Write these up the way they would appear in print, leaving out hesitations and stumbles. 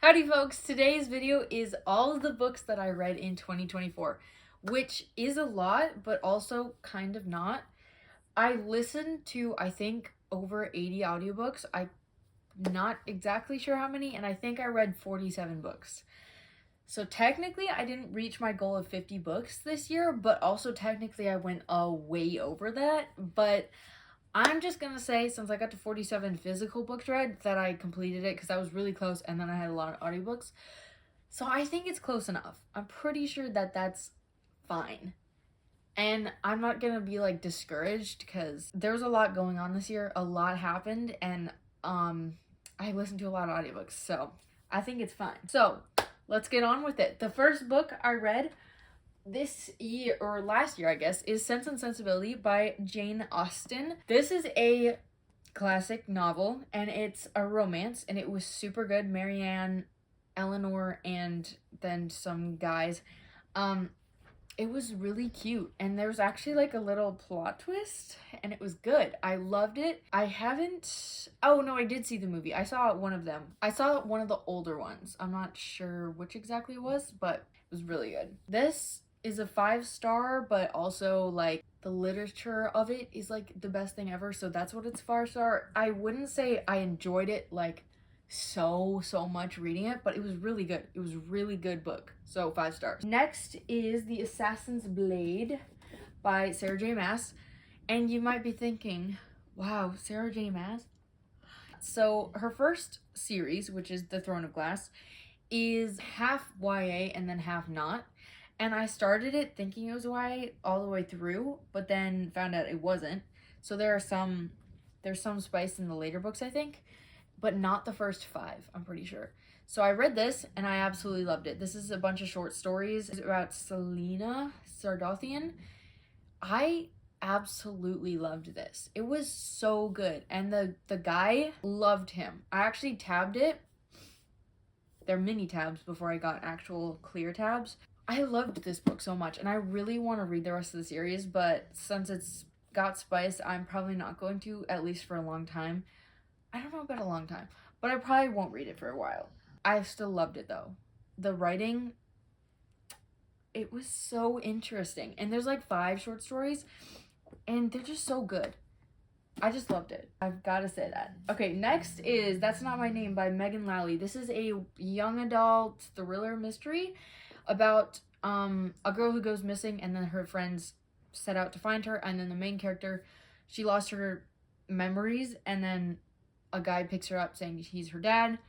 Howdy folks, today's video is all of the books that I read in 2024, which is a lot, but also kind of not. I listened to, I think, over 80 audiobooks. I'm not exactly sure how many, and I think I read 47 books. So technically, I didn't reach my goal of 50 books this year, but also technically I went way over that, but I'm just gonna say, since I got to 47 physical books read, that I completed it because I was really close, and then I had a lot of audiobooks. So I think it's close enough. I'm pretty sure that that's fine. And I'm not gonna be like discouraged because there's a lot going on this year. A lot happened, and I listened to a lot of audiobooks, so I think it's fine. So let's get on with it. The first book I read this year, or last year I guess, is Sense and Sensibility by Jane Austen. This is a classic novel, and it's a romance, and it was super good. Marianne, Eleanor, and then some guys. It was really cute, and there was actually like a little plot twist, and it was good. I loved it. I did see the movie. I saw one of them. I saw one of the older ones. I'm not sure which exactly it was, but it was really good. This is a 5-star, but also like the literature of it is like the best thing ever, so that's what it's 5-star. I wouldn't say I enjoyed it like so much reading it, but it was really good. It was a really good book, so 5 stars. Next is The Assassin's Blade by Sarah J. Maas, and you might be thinking, wow, Sarah J. Maas? So her first series, which is The Throne of Glass, is half YA and then half not. And I started it thinking it was YA all the way through, but then found out it wasn't. So there's some spice in the later books, I think, but not the first 5, I'm pretty sure. So I read this, and I absolutely loved it. This is a bunch of short stories about Selena Sardothian. I absolutely loved this. It was so good, and the guy, loved him. I actually tabbed it. They're mini tabs before I got actual clear tabs. I loved this book so much, and I really want to read the rest of the series, but since it's got spice, I'm probably not going to, at least for a long time. I don't know about a long time, but I probably won't read it for a while. I still loved it though. The writing, it was so interesting, and there's like 5 short stories, and they're just so good. I just loved it. I've got to say that. Okay, next is That's Not My Name by Megan Lally. This is a young adult thriller mystery about a girl who goes missing, and then her friends set out to find her, and then the main character, she lost her memories, and then a guy picks her up saying he's her dad,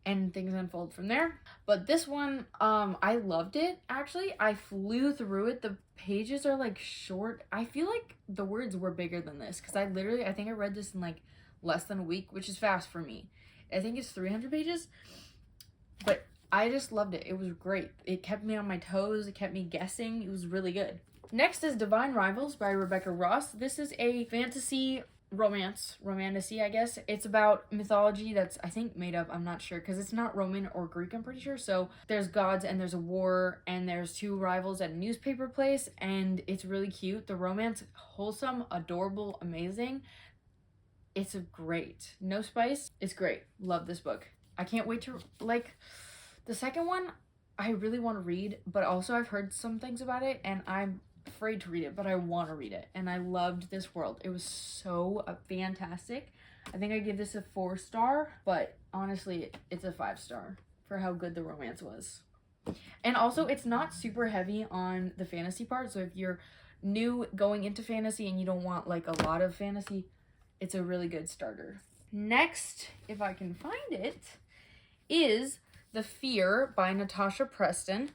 and things unfold from there. But this one, I loved it, actually. I flew through it. The pages are like short. I feel like the words were bigger than this, because I think I read this in like less than a week, which is fast for me. I think it's 300 pages, but I just loved it. It was great. It kept me on my toes. It kept me guessing. It was really good. Next is Divine Rivals by Rebecca Ross. This is a fantasy romantasy, I guess. It's about mythology that's, I think, made up. I'm not sure, because it's not Roman or Greek, I'm pretty sure. So there's gods, and there's a war, and there's 2 rivals at a newspaper place, and it's really cute. The romance, wholesome, adorable, amazing. It's great. No spice. It's great. Love this book. I can't wait to, like, the second one, I really want to read, but also I've heard some things about it, and I'm afraid to read it, but I want to read it, and I loved this world. It was so fantastic. I think I give this a 4-star, but honestly, it's a 5-star for how good the romance was. And also, it's not super heavy on the fantasy part, so if you're new going into fantasy and you don't want like a lot of fantasy, it's a really good starter. Next, if I can find it, is The Fear by Natasha Preston.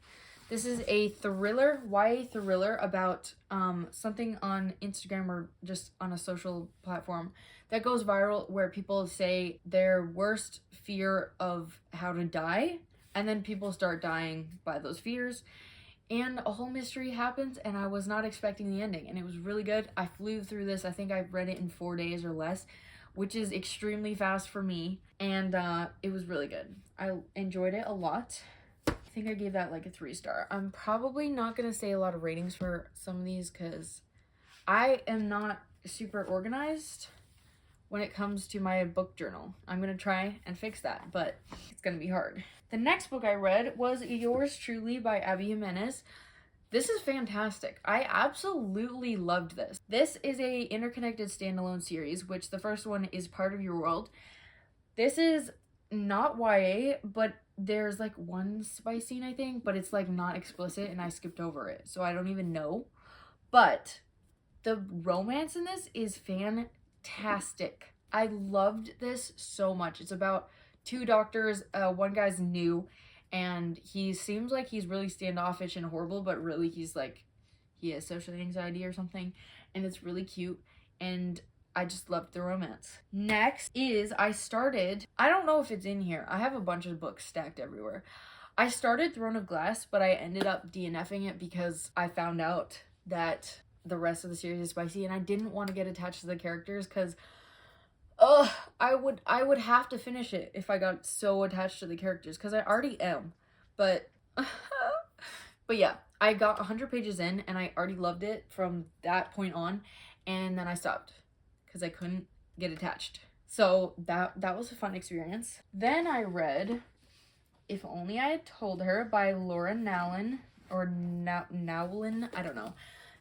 This is a thriller, YA thriller about something on Instagram or just on a social platform that goes viral, where people say their worst fear of how to die, and then people start dying by those fears, and a whole mystery happens, and I was not expecting the ending, and it was really good. I flew through this. I think I read it in 4 days or less, which is extremely fast for me, and it was really good. I enjoyed it a lot. I think I gave that like a 3-star. I'm probably not going to say a lot of ratings for some of these, because I am not super organized, when it comes to my book journal. I'm gonna try and fix that, but it's gonna be hard. The next book I read was Yours Truly by Abby Jimenez. This is fantastic. I absolutely loved this. This is a interconnected standalone series, which the first one is Part of Your World. This is not YA, but there's like one spice scene, I think, but it's like not explicit and I skipped over it, so I don't even know. But the romance in this is fantastic. I loved this so much. It's about two doctors. One guy's new, and he seems like he's really standoffish and horrible, but really he's like, he has social anxiety or something, and it's really cute, and I just loved the romance. Next is, I don't know if it's in here. I have a bunch of books stacked everywhere. I started Throne of Glass, but I ended up DNFing it because I found out that the rest of the series is spicy, and I didn't want to get attached to the characters because I would have to finish it if I got so attached to the characters, because I already am. But but yeah, I got 100 pages in and I already loved it from that point on, and then I stopped because I couldn't get attached. So that was a fun experience. Then I read If Only I Had Told Her by Laura Nowlin, or Nowlin, I don't know.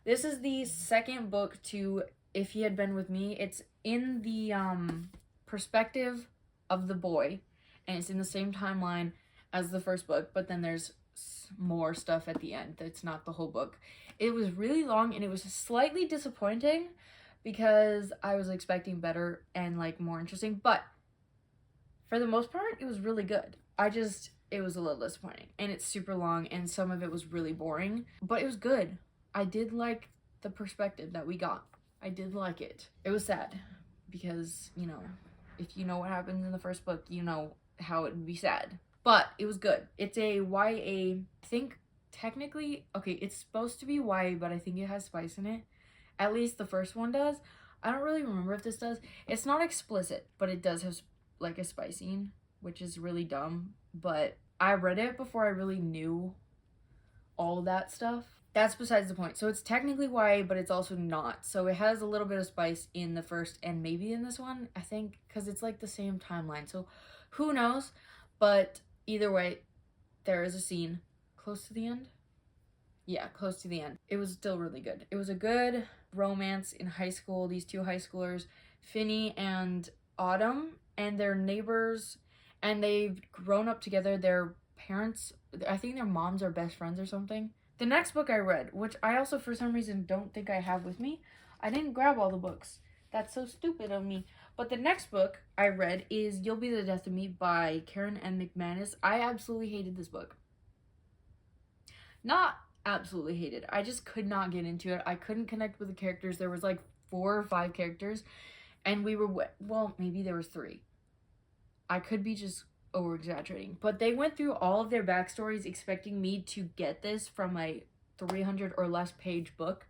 This is the second book to If He Had Been With Me. It's in the perspective of the boy, and it's in the same timeline as the first book, but then there's more stuff at the end. That's not the whole book. It was really long, and it was slightly disappointing because I was expecting better and like more interesting, but for the most part it was really good. It was a little disappointing, and it's super long, and some of it was really boring, but it was good. I did like the perspective that we got. I did like it. It was sad because, you know, if you know what happens in the first book, you know how it would be sad. But it was good. It's a YA, I think technically, okay, it's supposed to be YA, but I think it has spice in it. At least the first one does. I don't really remember if this does. It's not explicit, but it does have like a spice scene, which is really dumb. But I read it before I really knew all that stuff. That's besides the point. So it's technically YA, but it's also not. So it has a little bit of spice in the first and maybe in this one, I think, because it's like the same timeline. So who knows? But either way, there is a scene close to the end. Yeah, close to the end. It was still really good. It was a good romance in high school. These two high schoolers, Finney and Autumn, and their neighbors, and they've grown up together. Their parents, I think their moms are best friends or something. The next book I read, which I also for some reason don't think I have with me, I didn't grab all the books. That's so stupid of me. But the next book I read is You'll Be the Death of Me by Karen M. McManus. I absolutely hated this book. Not absolutely hated. I just could not get into it. I couldn't connect with the characters. There was like 4 or 5 characters, and we were, well, maybe there was 3. I could be just over exaggerating, but they went through all of their backstories expecting me to get this from a 300 or less page book,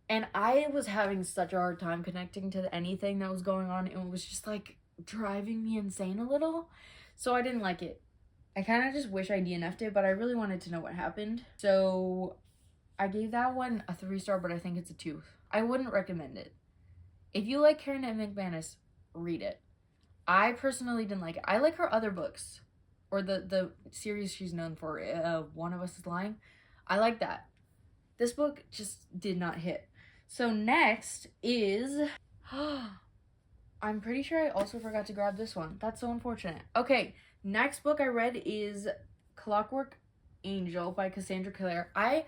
and I was having such a hard time connecting to anything that was going on. It was just like driving me insane a little, so I didn't like it. I kind of just wish I DNF'd it, but I really wanted to know what happened, so I gave that one a 3-star, but I think it's a 2. I wouldn't recommend it. If you like Karen M. McManus, read it. I personally didn't like it. I like her other books, or the series she's known for, One of Us is Lying. I like that. This book just did not hit. So next is, I'm pretty sure I also forgot to grab this one. That's so unfortunate. Okay, next book I read is Clockwork Angel by Cassandra Clare. I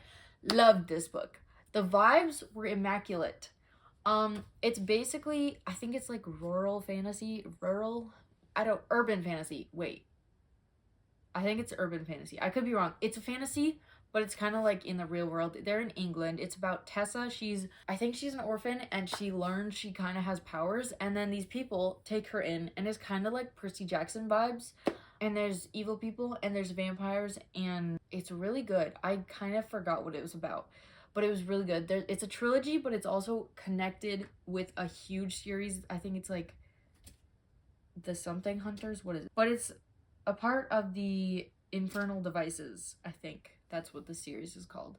loved this book. The vibes were immaculate. It's basically, I think it's like urban fantasy. Wait. I think it's urban fantasy. I could be wrong. It's a fantasy, but it's kind of like in the real world. They're in England. It's about Tessa. I think she's an orphan, and she learns she kind of has powers, and then these people take her in, and it's kind of like Percy Jackson vibes. And there's evil people, and there's vampires, and it's really good. I kind of forgot what it was about, but it was really good. It's a trilogy, but it's also connected with a huge series. I think it's like the Something Hunters. What is it? But it's a part of the Infernal Devices. I think that's what the series is called.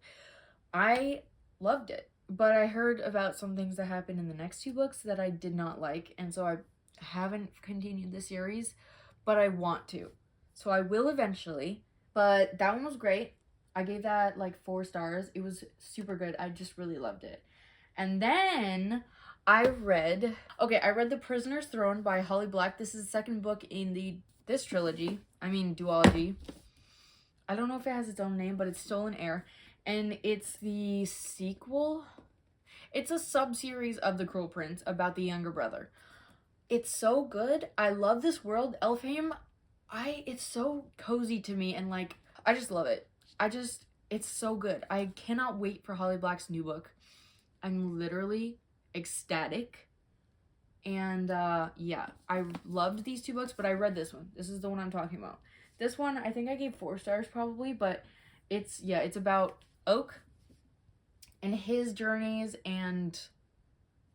I loved it. but I heard about some things that happened in the next two books that I did not like, and so I haven't continued the series, but I want to. So I will eventually, but that one was great. I gave that like 4 stars. It was super good. I just really loved it. And then I read The Prisoner's Throne by Holly Black. This is the second book in this trilogy. I mean duology. I don't know if it has its own name, but it's Stolen Heir, and it's the sequel. It's a sub-series of The Cruel Prince about the younger brother. It's so good. I love this world. Elfhame, it's so cozy to me, and like I just love it. It's so good. I cannot wait for Holly Black's new book. I'm literally ecstatic. And yeah, I loved these two books, but I read this one. This is the one I'm talking about. This one, I think I gave 4 stars probably, but it's about Oak and his journeys and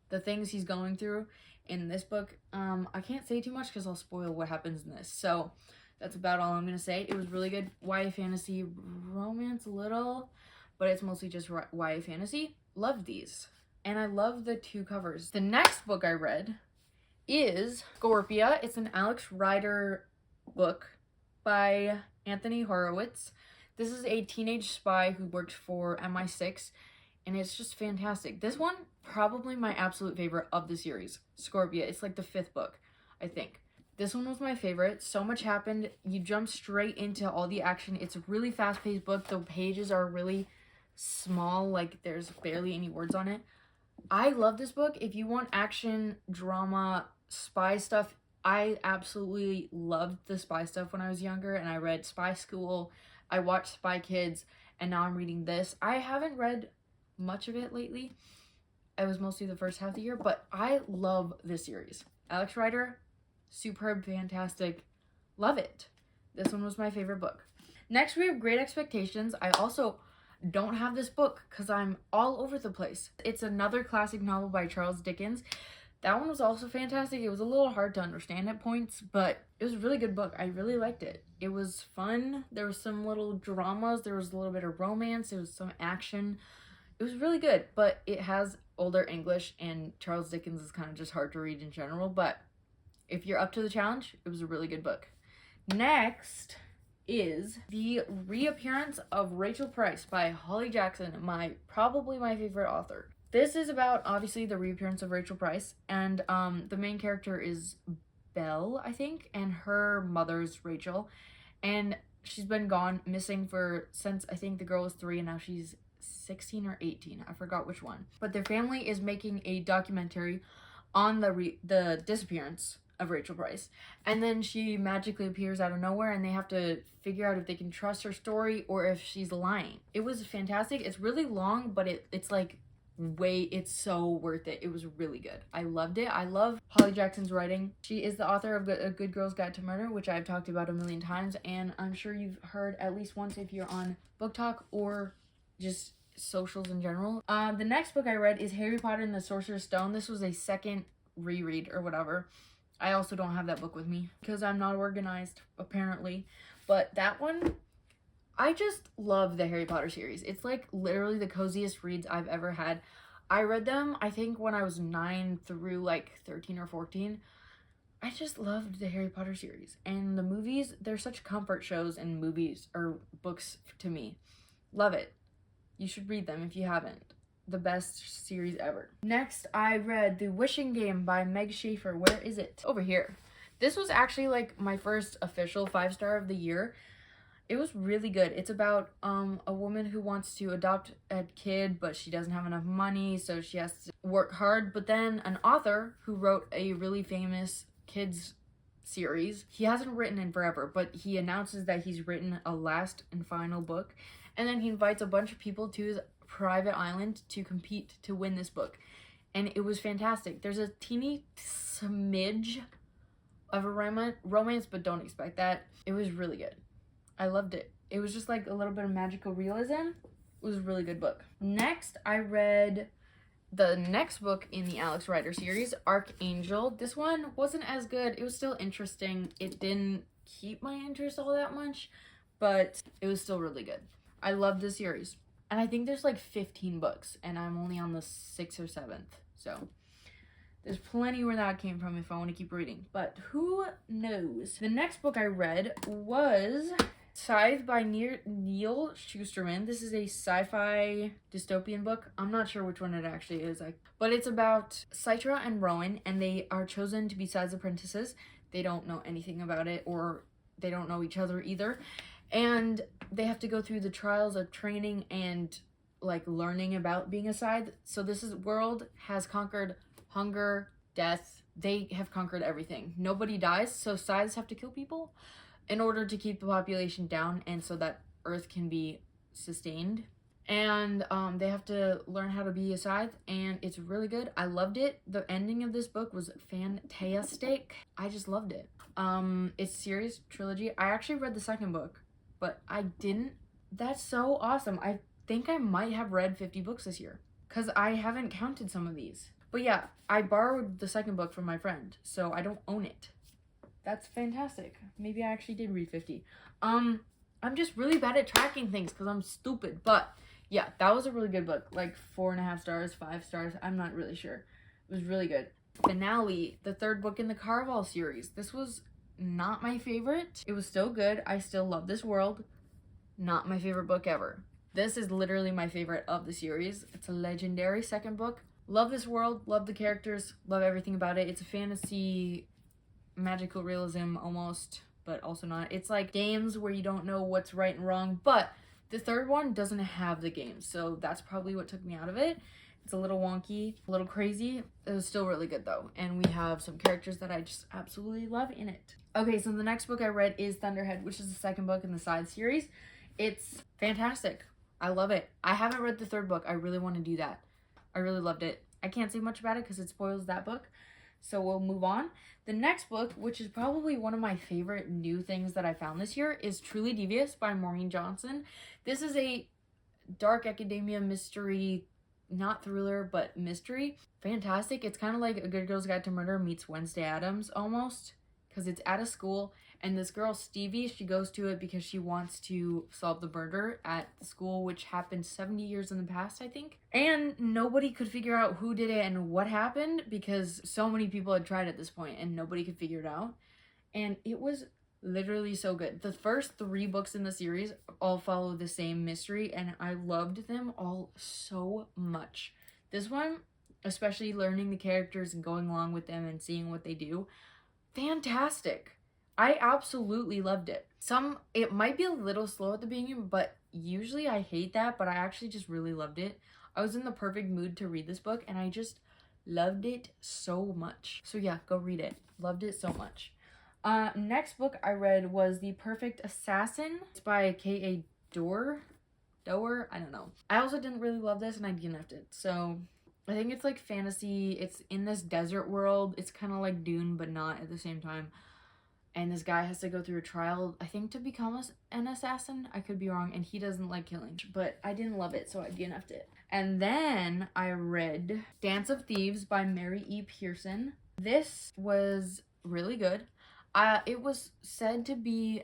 the things he's going through in this book. I can't say too much because I'll spoil what happens in this. So that's about all I'm gonna say. It was really good. YA fantasy, romance a little, but it's mostly just YA fantasy. Loved these. And I love the 2 covers. The next book I read is Scorpia. It's an Alex Rider book by Anthony Horowitz. This is a teenage spy who works for MI6, and it's just fantastic. This one, probably my absolute favorite of the series, Scorpia. It's like the 5th book, I think. This one was my favorite. So much happened. You jump straight into all the action. It's a really fast-paced book. The pages are really small, like there's barely any words on it. I love this book. If you want action, drama, spy stuff, I absolutely loved the spy stuff when I was younger, and I read Spy School, I watched Spy Kids, and now I'm reading this. I haven't read much of it lately. It was mostly the first half of the year, but I love this series. Alex Rider, superb, fantastic, love it. This one was my favorite book. Next, we have Great Expectations. I also don't have this book because I'm all over the place. It's another classic novel by Charles Dickens. That one was also fantastic. It was a little hard to understand at points, but it was a really good book. I really liked it. It was fun. There was some little dramas. There was a little bit of romance. There was some action. It was really good, but it has older English, and Charles Dickens is kind of just hard to read in general, but if you're up to the challenge, it was a really good book. Next is the reappearance of Rachel Price by Holly Jackson, probably my favorite author. This is about, obviously, the reappearance of Rachel Price, and the main character is Belle, I think, and her mother's Rachel, and she's been missing since I think the girl was 3, and now she's 16 or 18. I forgot which one. But their family is making a documentary on the disappearance of Rachel Price, and then she magically appears out of nowhere, and they have to figure out if they can trust her story or if she's lying. It was fantastic. It's really long, but it's like it's so worth it. It was really good. I loved it. I love Holly Jackson's writing. She is the author of A Good Girl's Guide to Murder, which I've talked about a million times, and I'm sure you've heard at least once if you're on Book Talk or just socials in general. The next book I read is Harry Potter and the Sorcerer's Stone. This was a second reread or whatever. I also don't have that book with me because I'm not organized, apparently. But that one, I just love the Harry Potter series. It's like literally the coziest reads I've ever had. I read them, I think, when I was 9 through like 13 or 14. I just loved the Harry Potter series. And the movies, they're such comfort shows and movies or books to me. Love it. You should read them if you haven't. The best series ever. Next, I read The Wishing Game by Meg Schaefer. Where is it? Over here. This was actually like my first official 5-star of the year. It was really good. It's about a woman who wants to adopt a kid, but she doesn't have enough money, so she has to work hard. But then an author who wrote a really famous kids series, he hasn't written in forever, but he announces that he's written a last and final book, and then he invites a bunch of people to his private island to compete to win this book, and it was fantastic. There's a teeny smidge of a romance, but don't expect that. It was really good. I loved it. It was just like a little bit of magical realism. It was a really good book. Next, I read the next book in the Alex Rider series, Archangel. This one wasn't as good. It was still interesting. It didn't keep my interest all that much, but it was still really good. I loved the series. And I think there's like 15 books, and I'm only on the 6th or 7th. So there's plenty where that came from if I want to keep reading. But who knows? The next book I read was Scythe by Neil Schusterman. This is a sci-fi dystopian book. I'm not sure which one it actually is, but it's about Citra and Rowan, and they are chosen to be Scythe's apprentices. They don't know anything about it, or they don't know each other either. And they have to go through the trials of training and like learning about being a Scythe. So this world has conquered hunger, death. They have conquered everything. Nobody dies, so Scythes have to kill people in order to keep the population down and so that Earth can be sustained. And they have to learn how to be a Scythe, and it's really good. I loved it. The ending of this book was fantastic. I just loved it. It's series trilogy. I actually read the second book, but I didn't. That's so awesome. I think I might have read 50 books this year because I haven't counted some of these. But yeah, I borrowed the second book from my friend, so I don't own it. That's fantastic. Maybe I actually did read 50. I'm just really bad at tracking things because I'm stupid. But yeah, that was a really good book. Like 4.5 stars, 5 stars. I'm not really sure. It was really good. Finale, the third book in the Carval series. This was not my favorite. It was still good. I still love this world. Not my favorite book ever. This is literally my favorite of the series. It's a legendary second book. Love this world. Love the characters. Love everything about it. It's a fantasy, magical realism almost, but also not. It's like games where you don't know what's right and wrong, but the third one doesn't have the games, so that's probably what took me out of it. It's a little wonky, a little crazy. It was still really good though, and we have some characters that I just absolutely love in it. Okay, so the next book I read is Thunderhead, which is the second book in the Scythe series. It's fantastic. I love it. I haven't read the third book. I really want to do that. I really loved it. I can't say much about it because it spoils that book, so we'll move on. The next book, which is probably one of my favorite new things that I found this year, is Truly Devious by Maureen Johnson. This is a dark academia mystery, not thriller, but mystery. Fantastic. It's kind of like A Good Girl's Guide to Murder meets Wednesday Addams almost, because it's at a school, and this girl, Stevie, she goes to it because she wants to solve the murder at the school, which happened 70 years in the past, I think. And nobody could figure out who did it and what happened because so many people had tried at this point and nobody could figure it out. And it was literally so good. The first 3 books in the series all follow the same mystery, and I loved them all so much. This one, especially learning the characters and going along with them and seeing what they do, fantastic. I absolutely loved it. It might be a little slow at the beginning, but usually I hate that, but I actually just really loved it. I was in the perfect mood to read this book, and I just loved it so much. So yeah, go read it. Loved it so much. Next book I read was The Perfect Assassin. It's by K.A. Doer, I don't know. I also didn't really love this, and I DNF'd it. So I think it's like fantasy. It's in this desert world. It's kind of like Dune, but not at the same time. And this guy has to go through a trial, I think, to become an assassin. I could be wrong, and he doesn't like killing. But I didn't love it, so I DNF'd it. And then I read Dance of Thieves by Mary E. Pearson. This was really good. It was said to be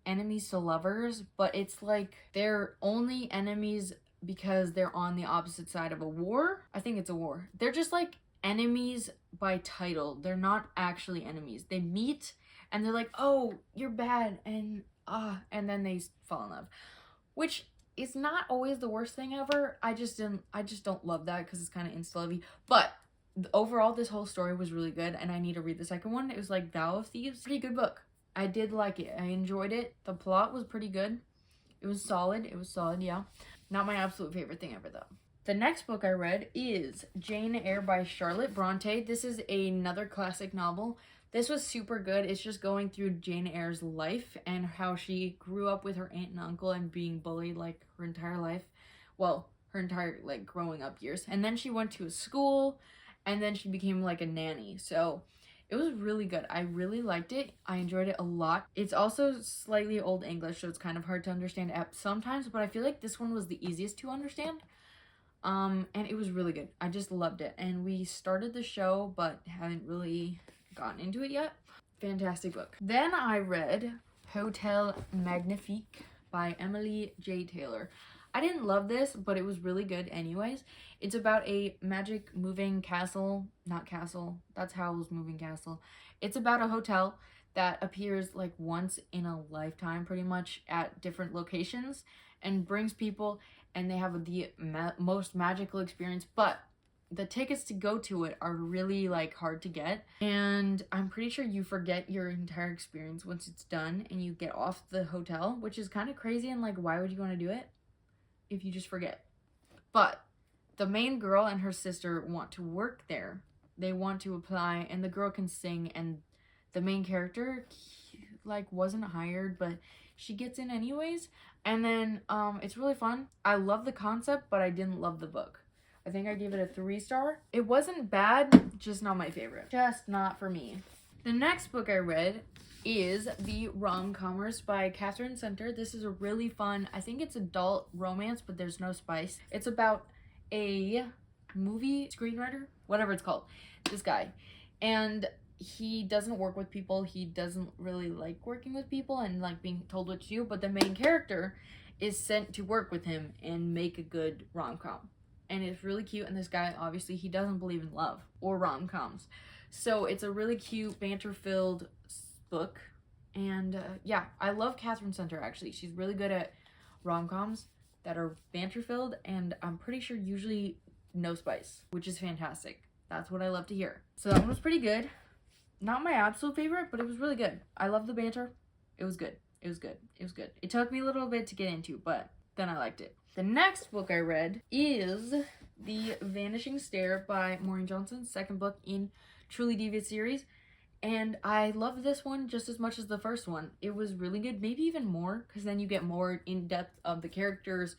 enemies to lovers, but it's like they're only enemies because they're on the opposite side of a war. I think it's a war. They're just like enemies by title. They're not actually enemies. They meet and they're like, oh, you're bad, and then they fall in love, which is not always the worst thing ever. I just don't love that because it's kind of insta-lovey. But overall, this whole story was really good, and I need to read the second one. It was like Vow of Thieves. Pretty good book. I did like it. I enjoyed it. The plot was pretty good. It was solid. Yeah. Not my absolute favorite thing ever, though. The next book I read is Jane Eyre by Charlotte Bronte. This is another classic novel. This was super good. It's just going through Jane Eyre's life and how she grew up with her aunt and uncle and being bullied like her entire life. Well, her entire like growing up years. And then she went to a school, and then she became like a nanny. So it was really good. I really liked it. I enjoyed it a lot. It's also slightly Old English, so it's kind of hard to understand sometimes, but I feel like this one was the easiest to understand. And it was really good. I just loved it. And we started the show, but haven't really gotten into it yet. Fantastic book. Then I read Hotel Magnifique by Emily J. Taylor. I didn't love this, but it was really good anyways. It's about a magic moving castle, not castle, that's Howl's Moving Castle. It's about a hotel that appears like once in a lifetime pretty much at different locations and brings people, and they have the most magical experience, but the tickets to go to it are really like hard to get, and I'm pretty sure you forget your entire experience once it's done and you get off the hotel, which is kind of crazy. And like, why would you want to do it if you just forget? But the main girl and her sister want to work there. They want to apply, and the girl can sing, and the main character like wasn't hired, but she gets in anyways. And then it's really fun. I love the concept, but I didn't love the book. I think I gave it a 3-star. It wasn't bad, just not my favorite. Just not for me. The next book I read is The Rom-Comers by Catherine Center. This is a really fun, I think it's adult romance, but there's no spice. It's about a movie screenwriter, whatever it's called, this guy. And he doesn't work with people. He doesn't really like working with people and like being told what to do, but the main character is sent to work with him and make a good rom-com. And it's really cute, and this guy, obviously, he doesn't believe in love or rom-coms. So it's a really cute, banter-filled book. And yeah, I love Catherine Center, actually. She's really good at rom-coms that are banter-filled, and I'm pretty sure usually no spice, which is fantastic. That's what I love to hear. So that one was pretty good. Not my absolute favorite, but it was really good. I love the banter. It was good. It was good. It was good. It took me a little bit to get into, but then I liked it. The next book I read is The Vanishing Stair by Maureen Johnson, second book in Truly Devious series. And I loved this one just as much as the first one. It was really good, maybe even more, because then you get more in-depth of the characters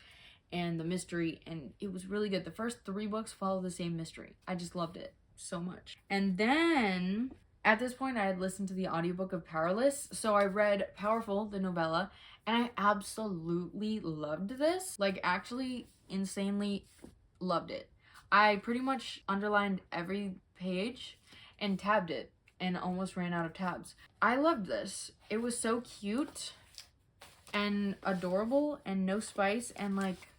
and the mystery, and it was really good. The first 3 books follow the same mystery. I just loved it so much. And then at this point, I had listened to the audiobook of Powerless, so I read Powerful, the novella, and I absolutely loved this. Like, actually, insanely loved it. I pretty much underlined every page and tabbed it and almost ran out of tabs. I loved this. It was so cute and adorable and no spice and like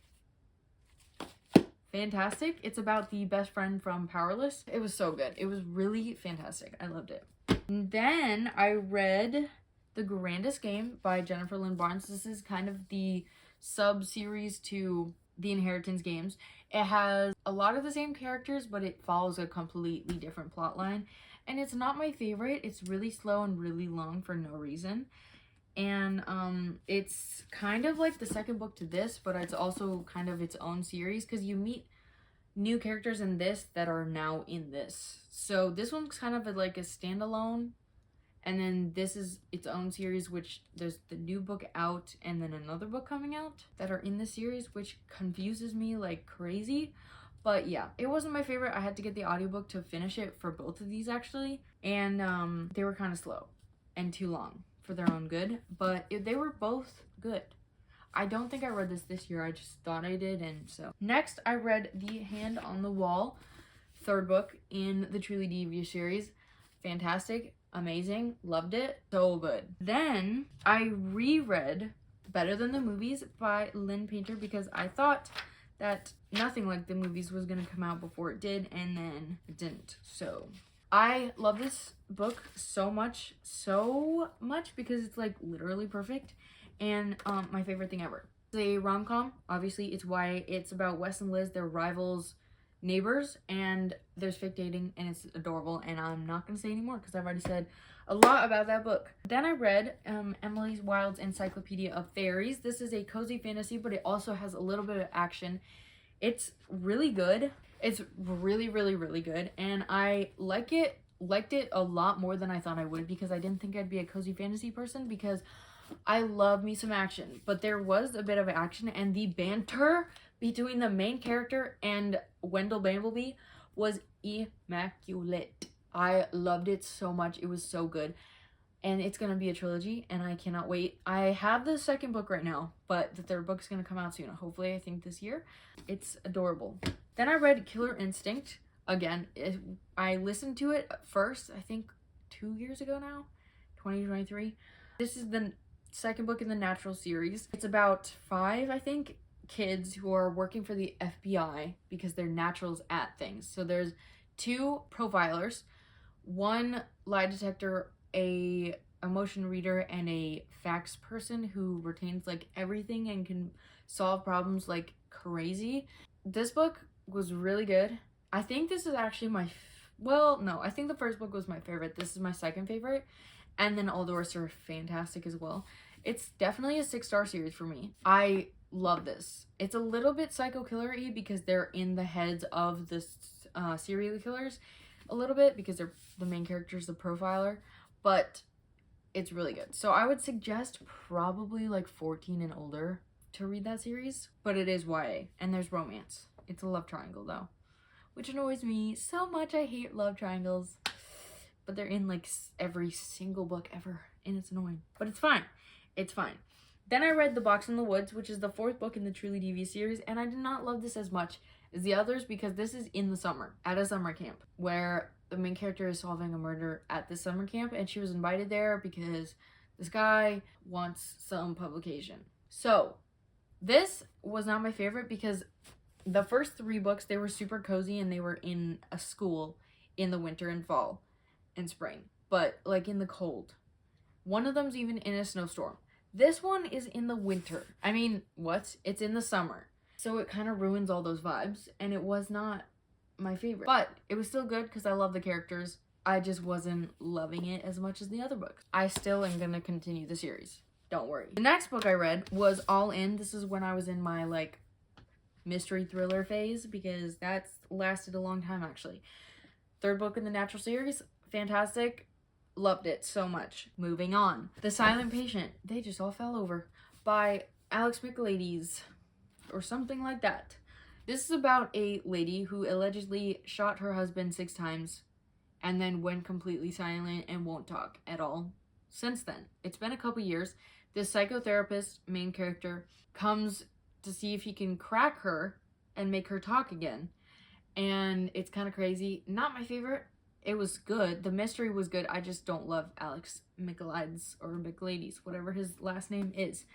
fantastic. It's about the best friend from Powerless. It was so good. It was really fantastic. I loved it. And then I read The Grandest Game by Jennifer Lynn Barnes. This is kind of the sub-series to the Inheritance games. It has a lot of the same characters, but it follows a completely different plot line. And it's not my favorite. It's really slow and really long for no reason. And it's kind of like the second book to this, but it's also kind of its own series because you meet new characters in this that are now in this. So this one's kind of like a standalone, and then this is its own series, which there's the new book out and then another book coming out that are in the series, which confuses me like crazy. But yeah, it wasn't my favorite. I had to get the audiobook to finish it for both of these actually, and they were kind of slow and too long for their own good, but they were both good. I don't think I read this year. I just thought I did, and so. Next, I read The Hand on the Wall, third book in the Truly Devious series. Fantastic, amazing, loved it, so good. Then I reread Better Than the Movies by Lynn Painter because I thought that nothing like the movies was gonna come out before it did, and then it didn't. So I love this book so much because it's like literally perfect and my favorite thing ever. It's a rom-com. Obviously, it's about Wes and Liz. They're rivals, neighbors, and there's fake dating, and it's adorable. And I'm not gonna say anymore because I've already said a lot about that book. Then I read Emily Wilde's Encyclopedia of Fairies. This is a cozy fantasy, but it also has a little bit of action. It's really good. It's really, really, really good, and I liked it a lot more than I thought I would because I didn't think I'd be a cozy fantasy person because I love me some action, but there was a bit of action, and the banter between the main character and Wendell Bamblebee was immaculate. I loved it so much. It was so good, and it's gonna be a trilogy, and I cannot wait. I have the second book right now, but the third book's gonna come out soon, hopefully I think this year. It's adorable. Then I read Killer Instinct. Again, I listened to it first, I think 2 years ago now, 2023. This is the second book in the Natural series. It's about 5, I think, kids who are working for the FBI because they're naturals at things. So there's 2 profilers, 1 lie detector, a emotion reader, and a facts person who retains like everything and can solve problems like crazy. This book was really good. I think this is actually my well, no, I think the first book was my favorite. This is my second favorite, and then all the rest are fantastic as well. It's definitely a 6-star series for me. I love this. It's a little bit psycho killer-y because they're in the heads of the serial killers a little bit because they're the main character's the profiler, but it's really good. So I would suggest probably like 14 and older to read that series, but it is YA and there's romance. It's a love triangle though, which annoys me so much. I hate love triangles, but they're in like every single book ever and it's annoying, but it's fine. It's fine. Then I read The Box in the Woods, which is the 4th book in the Truly DV series, and I did not love this as much as the others because this is in the summer at a summer camp where the main character is solving a murder at the summer camp, and she was invited there because this guy wants some publication. So this was not my favorite because the first 3 books, they were super cozy and they were in a school in the winter and fall and spring, but like in the cold. One of them's even in a snowstorm. This one is in the winter. I mean, what? It's in the summer. So it kind of ruins all those vibes, and it was not my favorite. But it was still good because I love the characters. I just wasn't loving it as much as the other books. I still am going to continue the series. Don't worry. The next book I read was All In. This is when I was in my, like, mystery thriller phase because that's lasted a long time, actually. 3rd book in the Natural series. Fantastic. Loved it so much. Moving on. The Silent Patient. They just all fell over. By Alex McLadies. Or something like that. This is about a lady who allegedly shot her husband 6 times and then went completely silent and won't talk at all since then. It's been a couple years. This psychotherapist, main character, comes to see if he can crack her and make her talk again. And it's kind of crazy. Not my favorite. It was good. The mystery was good. I just don't love Alex McLadies or McLadies, whatever his last name is.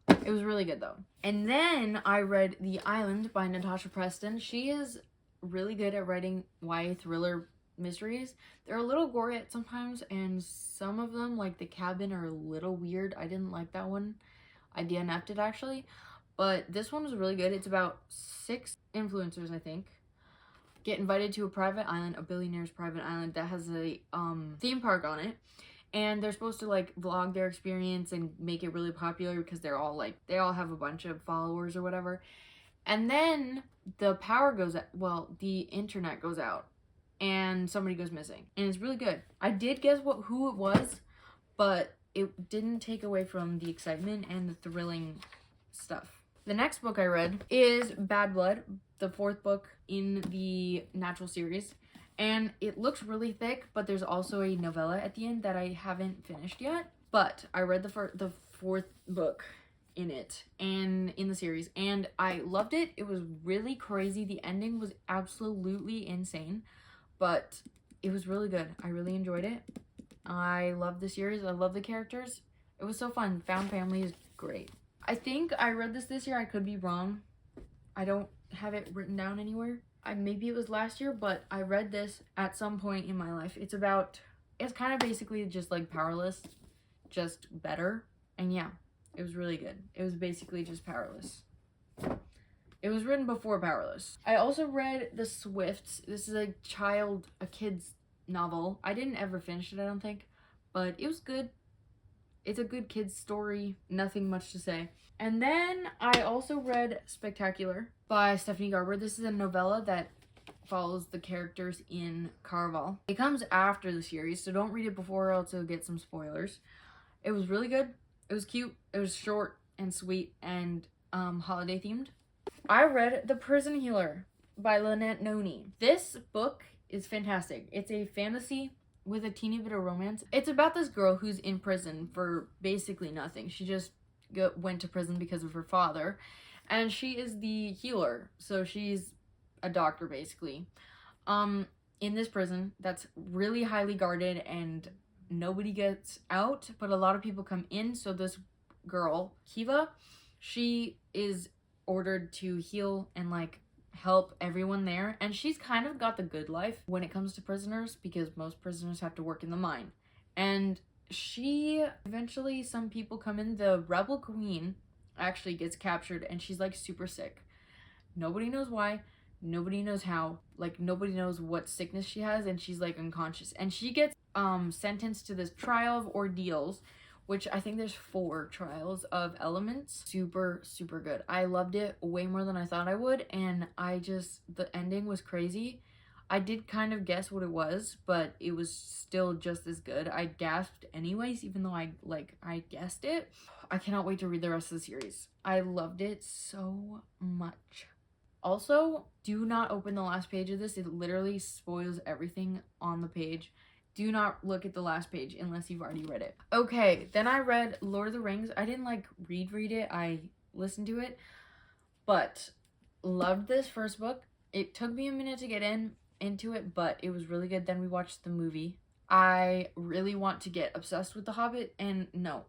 It was really good though. And then I read The Island by Natasha Preston. She is really good at writing YA thriller mysteries. They're a little gory at sometimes, and some of them, like The Cabin, are a little weird. I didn't like that one. I DNF'd it actually. But this one was really good. It's about 6 influencers, I think, get invited to a private island, a billionaire's private island that has a theme park on it. And they're supposed to like vlog their experience and make it really popular because they're all like, they all have a bunch of followers or whatever. And then the power goes out, well, the internet goes out and somebody goes missing. And it's really good. I did guess who it was, but it didn't take away from the excitement and the thrilling stuff. The next book I read is Bad Blood, the 4th book in the Natural series. And it looks really thick, but there's also a novella at the end that I haven't finished yet. But I read the 4th book in it and in the series, and I loved it. It was really crazy. The ending was absolutely insane, but it was really good. I really enjoyed it. I love the series. I love the characters. It was so fun. Found Family is great. I think I read this year. I could be wrong. I don't have it written down anywhere. Maybe it was last year, but I read this at some point in my life. It's kind of basically just like Powerless, just better. And yeah, it was really good. It was basically just Powerless. It was written before Powerless. I also read The Swifts. This is a kid's novel. I didn't ever finish it, I don't think, but it was good. It's a good kid's story. Nothing much to say. And then I also read Spectacular by Stephanie Garber. This is a novella that follows the characters in Caraval. It comes after the series, so don't read it before or else you'll get some spoilers. It was really good. It was cute. It was short and sweet and holiday themed. I read The Prison Healer by Lynette Noni. This book is fantastic. It's a fantasy with a teeny bit of romance. It's about this girl who's in prison for basically nothing. She just went to prison because of her father, and she is the healer, so she's a doctor basically in this prison that's really highly guarded and nobody gets out, but a lot of people come in. So this girl, Kiva, she is ordered to heal and like help everyone there, and she's kind of got the good life when it comes to prisoners because most prisoners have to work in the mine. And she eventually, some people come in, the rebel queen actually gets captured, and she's like super sick. Nobody knows why, nobody knows how, like nobody knows what sickness she has, and she's like unconscious, and she gets sentenced to this trial of ordeals, which I think there's 4 trials of elements. Super, super good. I loved it way more than I thought I would, and the ending was crazy. I did kind of guess what it was, but it was still just as good. I gasped anyways, even though I guessed it. I cannot wait to read the rest of the series. I loved it so much. Also, do not open the last page of this. It literally spoils everything on the page. Do not look at the last page unless you've already read it. Okay, then I read Lord of the Rings. I didn't like read it. I listened to it, but loved this first book. It took me a minute to get into it, but it was really good. Then we watched the movie. I really want to get obsessed with The Hobbit and The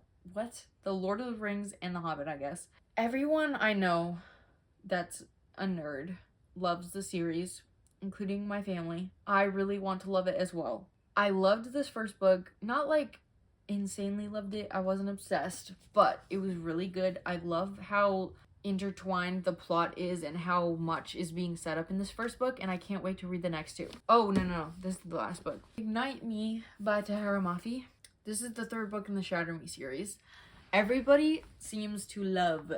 Lord of the Rings and The Hobbit, I guess. Everyone I know that's a nerd loves the series, including my family. I really want to love it as well. I loved this first book, not like insanely loved it. I wasn't obsessed, but it was really good. I love how intertwined the plot is and how much is being set up in this first book, and I can't wait to read the next 2. Oh, no, this is the last book. Ignite Me by Tahereh Mafi. This is the 3rd book in the Shatter Me series. Everybody seems to love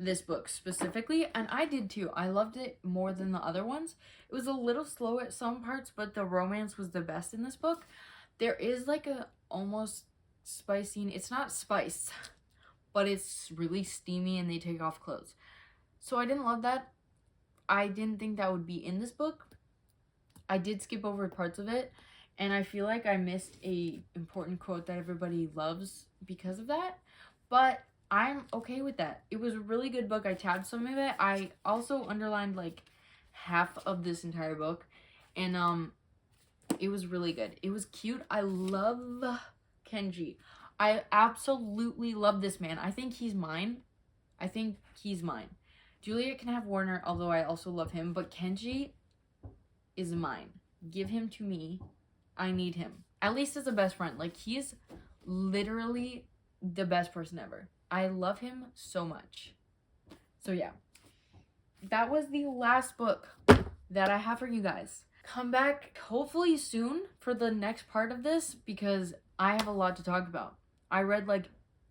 this book specifically, and I did too. I loved it more than the other ones. It was a little slow at some parts, but the romance was the best in this book. There is like a almost spice scene. It's not spice, but it's really steamy and they take off clothes. So I didn't love that. I didn't think that would be in this book. I did skip over parts of it, and I feel like I missed a important quote that everybody loves because of that. But I'm okay with that. It was a really good book. I tabbed some of it. I also underlined like half of this entire book, and it was really good. It was cute. I love Kenji. I absolutely love this man. I think he's mine. Juliet can have Warner, although I also love him, but Kenji is mine. Give him to me. I need him. At least as a best friend. Like, he's literally the best person ever. I love him so much. So yeah, that was the last book that I have for you guys. Come back hopefully soon for the next part of this because I have a lot to talk about. I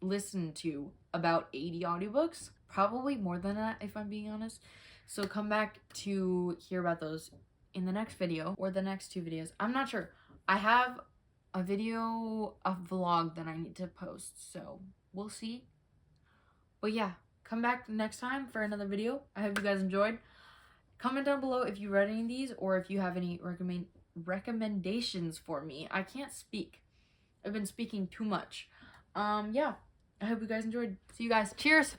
listened to about 80 audiobooks, probably more than that if I'm being honest. So come back to hear about those in the next video or the next 2 videos. I'm not sure. I have a vlog that I need to post, so we'll see. But yeah, come back next time for another video. I hope you guys enjoyed. Comment down below if you read any of these or if you have any recommendations for me. I can't speak. I've been speaking too much. Yeah, I hope you guys enjoyed. See you guys. Cheers!